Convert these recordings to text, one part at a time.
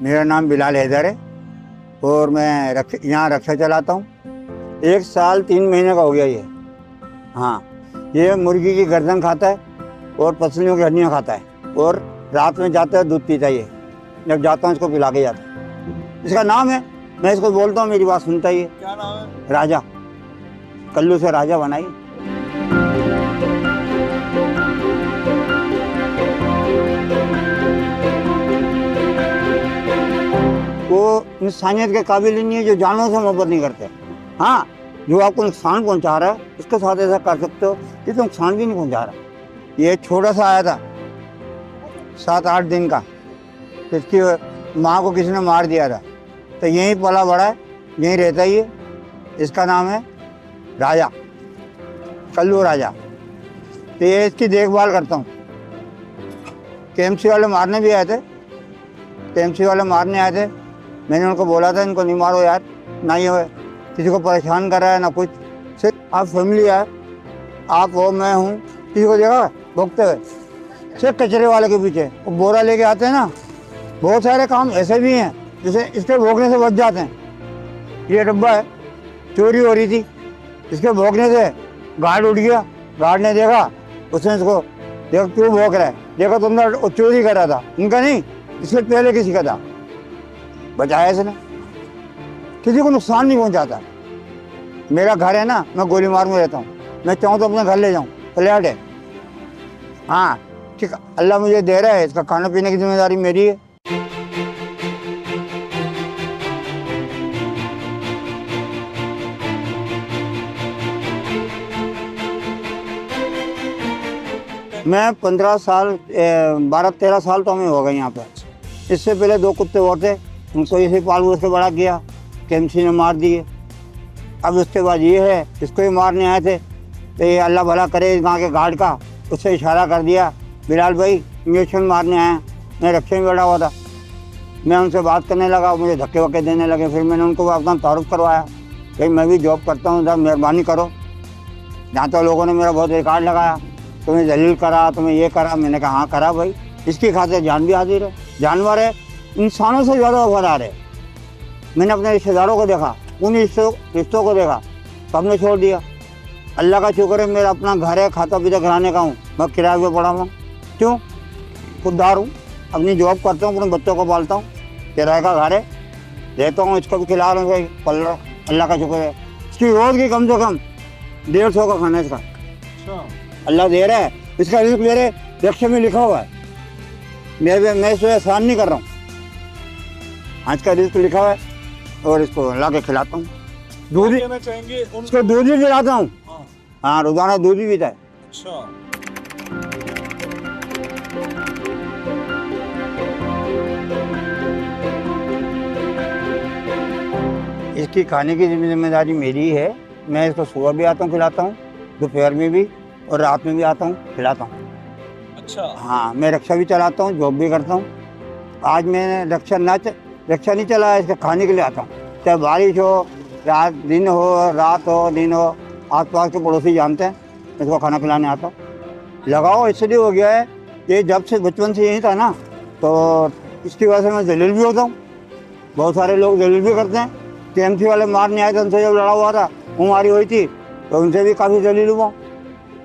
मेरा नाम बिलाल हैदर है और मैं यहाँ रक्षा चलाता हूँ। 1 साल 3 महीने का हो गया ये। हाँ, ये मुर्गी की गर्दन खाता है और पसलियों की हड्डियाँ खाता है और रात में जाता है दूध पीता है। ये जब जाता हूँ इसको पिला के जाता है। इसका नाम है, मैं इसको बोलता हूँ, मेरी बात सुनता ही है। क्या नाम है? राजा। कल्लू से राजा बनाई। वो इंसानियत के काबिल ही नहीं है जो जानवरों से मोहब्बत नहीं करते। हाँ, जो आपको नुकसान पहुंचा रहा है उसके साथ ऐसा कर सकते हो, ये तो नुकसान भी नहीं पहुंचा रहा। ये छोटा सा आया था 7-8 दिन का, तो इसकी माँ को किसी ने मार दिया था, तो यहीं पला बड़ा है, यहीं रहता ही है। इसका नाम है राजा, कल्लू राजा। तो ये इसकी देखभाल करता हूँ। केएमसी वाले मारने भी आए थे, केएमसी वाले मारने आए थे। मैंने उनको बोला था इनको नहीं मारो यार, ना ये किसी को परेशान कर रहा है ना कुछ। सिर्फ आप फैमिली है, आप हो, मैं हूँ, किसी को देखा भोगते हुए? सिर्फ कचरे वाले के पीछे वो बोरा लेके आते हैं ना। बहुत सारे काम ऐसे भी हैं जैसे इसके भोगने से बच जाते हैं। ये डब्बा है, चोरी हो रही थी, इसके भोगने से गार्ड उठ गया। गार्ड ने देखा, उसने इसको देखा क्यों भोग रहा है, देखा तो अंदर चोरी कर रहा था। इनका नहीं, इससे पहले किसी का था, बचाया इसने। किसी को नुकसान नहीं पहुंचाता। मेरा घर है ना, मैं गोलीमार में रहता हूँ, मैं चाहूँ तो अपने घर ले जाऊँ, फ्लैट है। हाँ ठीक, अल्लाह मुझे दे रहा है, इसका खाने पीने की जिम्मेदारी मेरी है। मैं 15 साल 12-13 साल तो हमें हो गए यहाँ पे। इससे पहले 2 कुत्ते और थे, उनको इसे पाल पोस के बड़ा किया, केएमसी ने मार दिए। अब उसके बाद ये है, इसको ही मारने आए थे, तो ये अल्लाह भला करे इस गाँव के गार्ड का, उससे इशारा कर दिया, बिलाल भाई इंजेक्शन मारने आए। मैं रक्षा में बैठा हुआ था, मैं उनसे बात करने लगा, मुझे धक्के वक्के देने लगे। फिर मैंने उनको अपना तारुफ करवाया, भाई मैं भी जॉब करता हूँ, जरा मेहरबानी करो। जहाँ तो लोगों ने मेरा बहुत रिकॉर्ड लगाया, तुम्हें जलील करा, तुम्हें ये करा। मैंने कहा हाँ करा भाई, इसकी खातिर जान भी हाजिर है। जानवर है, इंसानों से ज़्यादा वफादार है। मैंने अपने रिश्तेदारों को देखा, उन रिश्तों को देखा, सबने छोड़ दिया। अल्लाह का शुक्र है, मेरा अपना घर है, खाता पीता घराने का हूँ, मैं किराए पे पड़ा हूँ। क्यों? खुददार हूँ, अपनी जॉब करता हूँ, अपने बच्चों को पालता हूँ, किराए का घर है, रहता हूँ, इसको भी खिला रहा हूँ, पल रहा हूँ। अल्लाह का शुक्र है। इसकी रोज़ की कम से कम 150 का खाना इसका अल्लाह दे रहा है। इसका रिस्क मेरे रक्षा में लिखा हुआ है, मैं इसको एहसान नहीं कर रहा हूँ। आज का रिस्क लिखा हुआ है और इसको ला के खिलाता हूँ। दूध ही चाहेंगे इसको दूध भी पिलाता हूँ। हाँ, रोजाना दूध भी पीता है। अच्छा, इसकी खाने की जिम्मेदारी मेरी है। मैं इसको सुबह भी आता हूँ खिलाता हूँ, दोपहर में भी और रात में भी आता हूँ खिलाता हूँ। अच्छा। हाँ, मैं रक्षा भी चलाता हूँ, जॉब भी करता हूँ। आज मैंने रक्षा नहीं चलाया, इसके खाने के लिए आता हूँ। चाहे बारिश हो, दिन हो, रात हो, दिन हो, आसपास के पड़ोसी जानते हैं, इसको खाना खिलाने आता हूँ। लगाओ इसलिए हो गया है, ये जब से बचपन से यही था ना, तो इसकी वजह से मैं जलील भी होता हूँ। बहुत सारे लोग जलील भी करते हैं। केएमसी वाले मारने आए थे, उनसे जब लड़ा हुआ था, मारी हुई थी, तो उनसे भी काफ़ी जलील हुआ।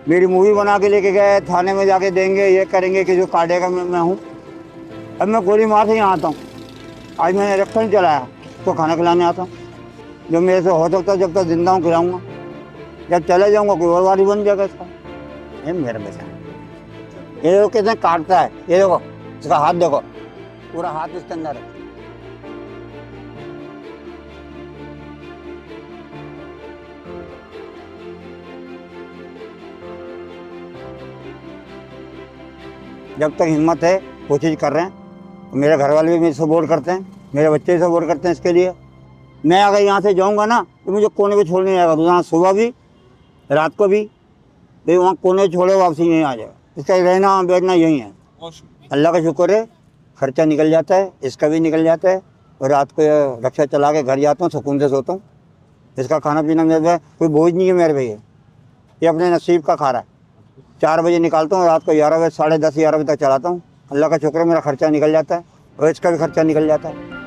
मेरी मूवी बना के लेके गए, थाने में जाके देंगे, ये करेंगे कि जो काटेगा मैं हूँ। अब मैं गोली मार से यहाँ आता हूँ। आज मैंने रक्षा नहीं चलाया, तो खाना खिलाने आता हूँ। जो मेरे से हो सकता है, जब तक जिंदा हूँ खिलाऊँगा, जब चले जाऊँगा कोई और वारी बन जाएगा इसका। ये मेरा बेटा, ये देखो कितने काटता है, ये देखो इसका हाथ देखो, पूरा हाथ इसके अंदर है। जब तक हिम्मत है कोशिश कर रहे हैं। मेरे घर वाले भी मेरे सपोर्ट करते हैं, मेरे बच्चे भी सपोर्ट करते हैं इसके लिए। मैं अगर यहाँ से जाऊँगा ना, तो मुझे कोने पे छोड़ने आएगा, तो यहाँ सुबह भी रात को भी, तो वहाँ कोने छोड़े वापसी यहीं आ जाएगा। इसका रहना बैठना यहीं है। अल्लाह का शुक्र है, खर्चा निकल जाता है, इसका भी निकल जाता है। और रात को रक्षा चला के घर जाता हूँ, सुकून से सोता हूँ। इसका खाना पीना मेरे कोई बोझ नहीं है मेरे भैया, ये अपने नसीब का खा रहा है। 4 बजे निकालता हूँ, रात को 11 बजे, 10:30 11 बजे तक चलाता हूँ। अल्लाह का शुक्र है, मेरा खर्चा निकल जाता है। और इसका भी खर्चा निकल जाता है।